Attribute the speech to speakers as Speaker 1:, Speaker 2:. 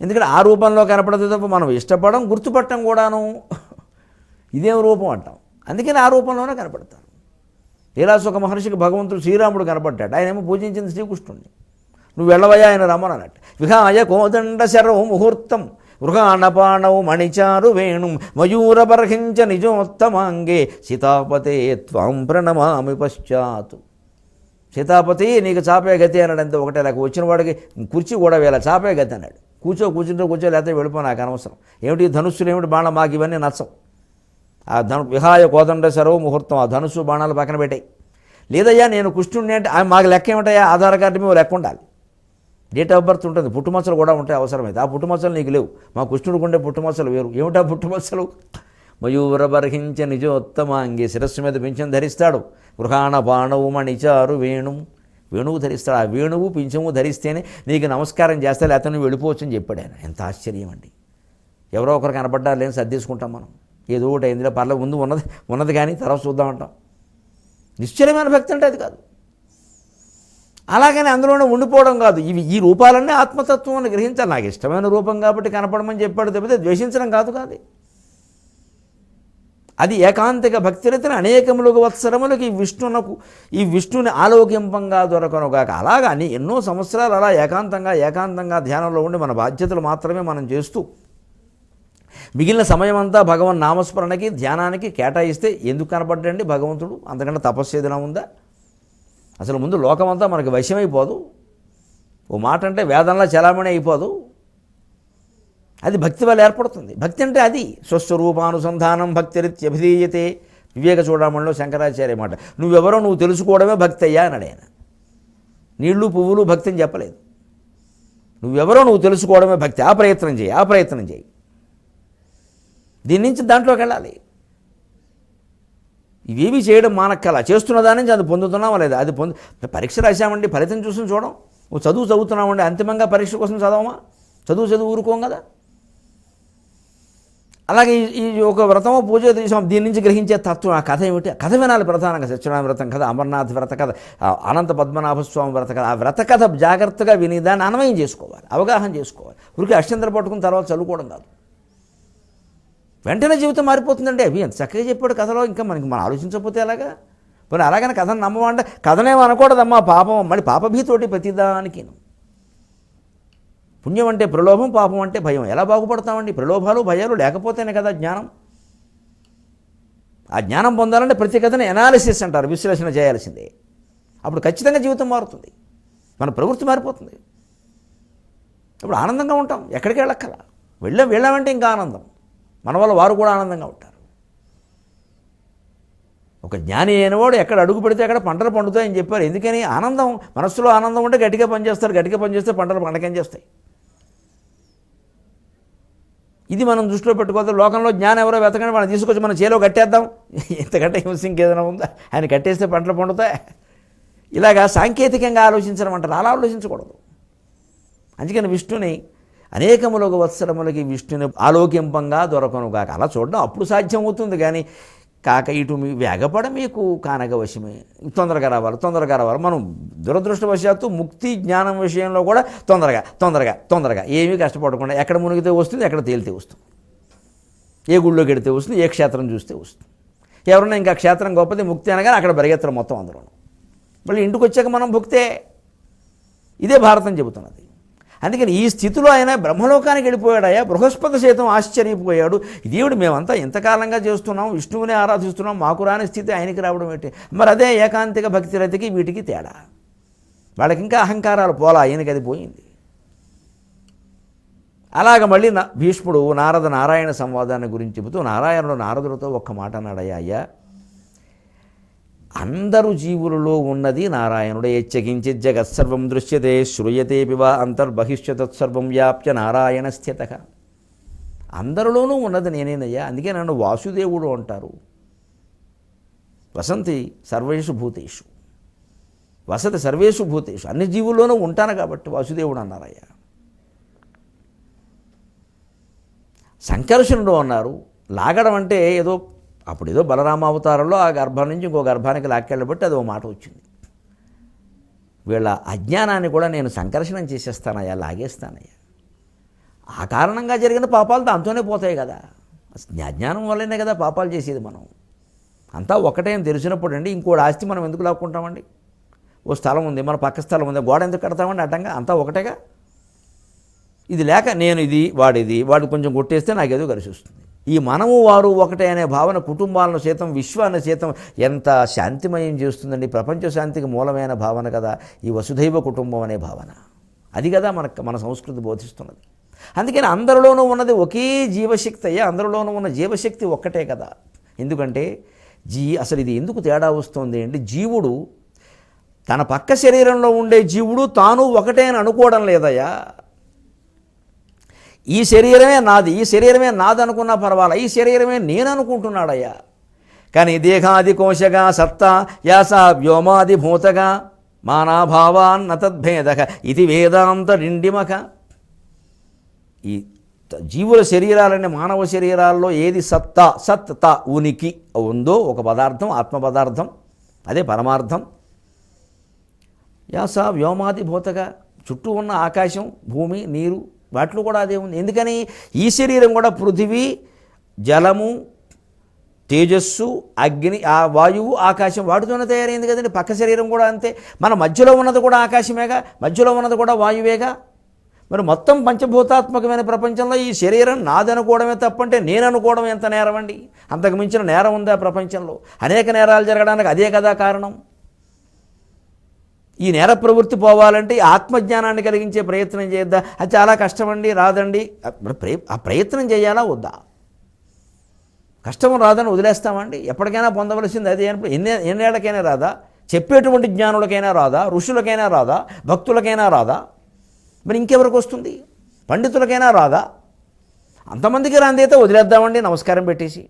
Speaker 1: ఎందుకంటే ఆ రూపంలో కనపడదు తప్ప మనం ఇష్టపడం గుర్తుపట్టం కూడాను. ఇదేం రూపం అంటాం. అందుకని ఆ రూపంలోనే కనపడతారు. లీలాసుఖ మహర్షికి భగవంతుడు శ్రీరాముడు కనపడ్డాడు. ఆయనేమో పూజించింది శ్రీకృష్ణుడిని. నువ్వు వెళ్ళవయ్యా ఆయన రమ్మనన్నట్టు. విహాయ కోదండ శరవు ముహూర్తం వృహాణపాణౌ మణిచారు వేణుం మయూరబర్హించ నిజోత్తమాంగే సీతాపతే త్వాం ప్రణమామి పశ్చాత్. సీతాపతి నీకు చాపే గతి అన్నాడంతే. ఒకటే నాకు వచ్చిన వాడికి కుర్చీ కూడా వేళ చాపే గతి అన్నాడు. కూర్చో లేకపోతే వెళ్ళిపో, నాకు అనవసరం. ఏమిటి ధనుస్సులు ఏమిటి బాణం, మాకు ఇవన్నీ నచ్చం. ఆ విహాయ కోదండ శరవు ముహూర్తం, ఆ ధనుస్సు బాణాలు పక్కన పెట్టాయి. లేదయ్యా నేను కృష్ణుడిని అంటే మాకు లెక్క ఏమిటయ్యా, ఆధార్ కార్డు మీద లెక్క ఉండాలి, డేట్ ఆఫ్ బర్త్ ఉంటుంది, పుట్టుమచ్చలు కూడా ఉంటాయి అవసరమైతే. ఆ పుట్టుమచ్చలు నీకు లేవు, మా కృష్ణుడికి ఉండే పుట్టుమచ్చలు వేరు. ఏమిటా పుట్టుమచ్చలు? మయూరబర్హించ నిజోత్తమాంగి, శిరస్సు మీద పింఛం ధరిస్తాడు. గృహాణ బాణవు మణిచారు వేణుం, వేణువు ధరిస్తాడు. ఆ వేణువు పింఛము ధరిస్తేనే నీకు నమస్కారం చేస్తా, లేకపోతే నువ్వు వెళ్ళిపోవచ్చు అని చెప్పాడు ఆయన. ఎంత ఆశ్చర్యం అండి. ఎవరో ఒకరు కనపడ్డారు లేని సర్దేసుకుంటాం మనం. ఏదో ఒకటి అయిందిలో పర్లేదు, ముందు ఉన్నది కానీ తర్వాత చూద్దామంటాం. నిశ్చలమైన భక్తి అంటే అది కాదు. అలాగని అందులోనే ఉండిపోవడం కాదు. ఈ రూపాలన్నీ ఆత్మతత్వాన్ని గ్రహించాలి. నాకు ఇష్టమైన రూపం కాబట్టి కనపడమని చెప్పాడు తప్పితే ద్వేషించడం కాదు. అది ఏకాంతిక భక్తిరతని అనేకములకు వత్సరములకు ఈ విష్ణుని ఆలోకింపంగా దొరకనుగాక. అలాగా ఎన్నో సంవత్సరాలు అలా ఏకాంతంగా ధ్యానంలో ఉండి మన బాధ్యతలు మాత్రమే మనం చేస్తూ మిగిలిన సమయం అంతా భగవన్ నామస్మరణకి ధ్యానానికి కేటాయిస్తే ఎందుకు కనపడ్డండి భగవంతుడు? అంతకంటే తపస్సు ఏదైనా ఉందా? అసలు ముందు లోకమంతా మనకి వశ్యమైపోదు. ఓ మాట అంటే వేదంలా చలామణి అయిపోదు. అది భక్తి వల్ల ఏర్పడుతుంది. భక్తి అంటే అది స్వస్వరూపానుసంధానం భక్తిరిత్యభిధీయతే. వివేక చూడమణిలో శంకరాచార్య మాట. నువ్వెవరో నువ్వు తెలుసుకోవడమే భక్తి అయ్యా అన్నాడు ఆయన. నీళ్లు పువ్వులు భక్తి అని చెప్పలేదు. నువ్వెవరో నువ్వు తెలుసుకోవడమే భక్తి. ఆ ప్రయత్నం చేయి. దీని నుంచి దాంట్లోకి వెళ్ళాలి. ఇవేవి చేయడం మానక్కల, చేస్తున్న దాని నుంచి అది పొందుతున్నావా లేదా? అది పరీక్ష రాశామండి, ఫలితం చూసి చూడం. చదువుతున్నామండి, అంతిమంగా పరీక్ష కోసం చదవమా? చదువు ఊరుకోం కదా. అలాగే ఈ ఒక వ్రతమో పూజ తీసాం, దీని నుంచి గ్రహించే తత్వం, ఆ కథ ఏమిటి? కథ వినాలి ప్రధానంగా. సత్యనారాయణ వ్రతం కథ, అమర్నాథ్ వ్రత కథ, అనంత పద్మనాభస్వామి వ్రత కథ. ఆ వ్రత కథ జాగ్రత్తగా విని దాన్ని అన్వయం చేసుకోవాలి, అవగాహన చేసుకోవాలి. ఊరికి అష్టంతర పట్టుకున్న తర్వాత చదువుకోవడం కాదు. వెంటనే జీవితం మారిపోతుందండి. అవి ఎంత చక్కగా చెప్పాడు కథలో. ఇంకా మనం ఆలోచించకపోతే ఎలాగా? మరి అలాగని కథను నమ్మమంటే కథనేమనకూడదమ్మా, పాపం. మళ్ళీ పాపభీతోటి ప్రతిదానికి. పుణ్యం అంటే ప్రలోభం, పాపం అంటే భయం. ఎలా బాగుపడతామండి? ప్రలోభాలు భయాలు లేకపోతేనే కదా జ్ఞానం. ఆ జ్ఞానం పొందాలంటే ప్రతి కథని ఎనాలిసిస్ అంటారు, విశ్లేషణ చేయాల్సిందే. అప్పుడు ఖచ్చితంగా జీవితం మారుతుంది, మన ప్రవృత్తి మారిపోతుంది. అప్పుడు ఆనందంగా ఉంటాం, ఎక్కడికి వెళ్ళక్కల. వెళ్ళామంటే ఇంకా ఆనందం. మన వల్ల వారు కూడా ఆనందంగా ఉంటారు. ఒక జ్ఞాని అయినవాడు ఎక్కడ అడుగు పెడితే అక్కడ పంటలు పండుతాయని చెప్పారు. ఎందుకని? ఆనందం, మనస్సులో ఆనందం ఉంటే గట్టిగా పనిచేస్తారు. గట్టిగా పనిచేస్తే పంటలు పండకేం చేస్తాయి. ఇది మనం దృష్టిలో పెట్టుకోవాలి. లోకంలో జ్ఞానం ఎవరో వెతకండి, మనం తీసుకొచ్చి మన చేలో కట్టేద్దాం. ఎంతకంటే హింస ఇంకేదైనా ఉందా? ఆయన కట్టేస్తే పంటలు పండుతాయి. ఇలాగా సాంకేతికంగా ఆలోచించడం అంటారు. అలా ఆలోచించకూడదు. అందుకని విష్ణుని అనేకములకు వత్సరములకి విష్ణుని ఆలోకింపంగా దొరకనుగాక. అలా చూడడం అప్పుడు సాధ్యమవుతుంది. కానీ ఇటు వేగపడ మీకు కానక వశమే. తొందరగా రావాలి. మనం దురదృష్టవశాత్తు ముక్తి జ్ఞానం విషయంలో కూడా తొందరగా ఏమీ కష్టపడకుండా ఎక్కడ మునిగితే వస్తుంది, ఎక్కడ తేలితే వస్తుంది, ఏ గుళ్ళోకి వెడితే వస్తుంది, ఏ క్షేత్రం చూస్తే వస్తుంది. ఎవరన్నా ఇంకా క్షేత్రం గొప్పది ముక్తి అనగానే అక్కడ పరిగెత్తడం మొత్తం అందులో. మళ్ళీ ఇంటికి వచ్చాక మనం భుక్తే. ఇదే భారతం చెబుతున్నది. అందుకని ఈ స్థితిలో ఆయన బ్రహ్మలోకానికి వెళ్ళిపోయాడయా. బృహస్పతి సైతం ఆశ్చర్యపోయాడు. దేవుడు మేమంతా ఎంతకాలంగా చేస్తున్నాం, విష్ణువుని ఆరాధిస్తున్నాం, మాకు రాని స్థితి ఆయనకి రావడం ఏంటి? మరి అదే ఏకాంతిక భక్తిరతికి వీటికి తేడా. వాళ్ళకి ఇంకా అహంకారాలు పోలా, ఆయనకి అది పోయింది. అలాగ మళ్ళీ భీష్ముడు నారాయణ సంవాదాన్ని గురించి చెబుతూ నారాయణుడు నారదుడితో ఒక్క మాట అన్నాడయ్యా. అయ్యా, అందరు జీవులలో ఉన్నది నారాయణుడే. యచ్చకించిత్ జగత్సర్వం దృశ్యతే శ్రూయతే పివా అంతర్బహిష్యతత్సర్వం వ్యాప్య నారాయణ స్థిత. అందరిలోనూ ఉన్నది నేనేనయ్యా. అందుకే నన్ను వాసుదేవుడు అంటారు. వసంతి సర్వేషు భూతేషు, వసతి సర్వేషు భూతేషు. అన్ని జీవుల్లోనూ ఉంటాను కాబట్టి వాసుదేవుడు అన్నారయ్యా. సంకర్షణుడు అన్నారు. లాగడం అంటే అప్పుడేదో బలరామావతారంలో ఆ గర్భం నుంచి ఇంకో గర్భానికి లాక్కెళ్ళబట్టి అదో మాట వచ్చింది. వీళ్ళ అజ్ఞానాన్ని కూడా నేను సంకర్షణం చేసేస్తానయ్యా, లాగేస్తానయ్యా. ఆ కారణంగా జరిగిన పాపాలు దాంతోనే పోతాయి కదా. అజ్ఞానం వల్లనే కదా పాపాలు చేసేది మనం. అంతా ఒకటే అని తెలిసినప్పుడు అండి ఇంకోటి ఆస్తి మనం ఎందుకు లాక్కుంటామండి? ఓ స్థలం ఉంది, మన పక్క స్థలం ఉంది, గోడ ఎందుకు కడతామండి అడ్డంగా? అంతా ఒకటేగా. ఇది లేక నేను ఇది వాడు కొంచెం కొట్టేస్తే నాకేదో కలిసి వస్తుంది. ఈ మనము వారు ఒకటే అనే భావన కుటుంబాలను సైతం విశ్వాన్ని సైతం ఎంత శాంతిమయం చేస్తుందండి. ప్రపంచ శాంతికి మూలమైన భావన కదా ఈ వసుధైవ కుటుంబం అనే భావన. అది కదా మన సంస్కృతి బోధిస్తున్నది. అందుకని అందరిలోనూ ఉన్నది ఒకే జీవశక్తి అయ్యా, అందరిలోనూ ఉన్న జీవశక్తి ఒక్కటే కదా. ఎందుకంటే అసలు ఇది ఎందుకు తేడా వస్తుంది అంటే జీవుడు తన పక్క శరీరంలో ఉండే జీవుడు తాను ఒకటే అని అనుకోవడం లేదయ్యా. ఈ శరీరమే నాది అనుకున్నా పర్వాలా, ఈ శరీరమే నేను అనుకుంటున్నాడయ్యా. కానీ దేహాది కోశగా సత్తా యాస వ్యోమాది భూతగా మానాభావాన్న తద్భేదక ఇది వేదాంత డిండిమక. ఈ జీవుల శరీరాలనే మానవ శరీరాల్లో ఏది సత్ ఉనికి ఉందో ఒక పదార్థం, ఆత్మ పదార్థం, అదే పరమార్థం. యాస వ్యోమాది భూతగా చుట్టూ ఉన్న ఆకాశం, భూమి, నీరు వాటిలో కూడా అదే ఉంది. ఎందుకని ఈ శరీరం కూడా పృథివీ, జలము, తేజస్సు, అగ్ని, ఆ వాయువు, ఆకాశం వాటితోనే తయారైంది కదండి. పక్క శరీరం కూడా అంతే. మన మధ్యలో ఉన్నది కూడా ఆకాశమేగా, మధ్యలో ఉన్నది కూడా వాయువేగా. మరి మొత్తం పంచభూతాత్మకమైన ప్రపంచంలో ఈ శరీరం నాదనుకోవడమే తప్పంటే నేను అనుకోవడం ఎంత నేరం అండి? అంతకు మించిన నేరం ఉందా ప్రపంచంలో? అనేక నేరాలు జరగడానికి అదే కదా కారణం. ఈ నేర ప్రవృత్తి పోవాలంటే ఆత్మజ్ఞానాన్ని కలిగించే ప్రయత్నం చేద్దా? అది చాలా కష్టమండి, రాదండి. ఆ ప్రయత్నం చేయాలా వద్దా? కష్టం రాదని వదిలేస్తామండి? ఎప్పటికైనా పొందవలసింది అదే. ఎన్నేళ్ళకైనా రాదా? చెప్పేటువంటి జ్ఞానులకైనా రాదా? ఋషులకైనా రాదా? భక్తులకైనా రాదా? మరి ఇంకెవరికి వస్తుంది? పండితులకైనా రాదా? అంతమందికి రాందైతే వదిలేద్దామండి నమస్కారం పెట్టేసి.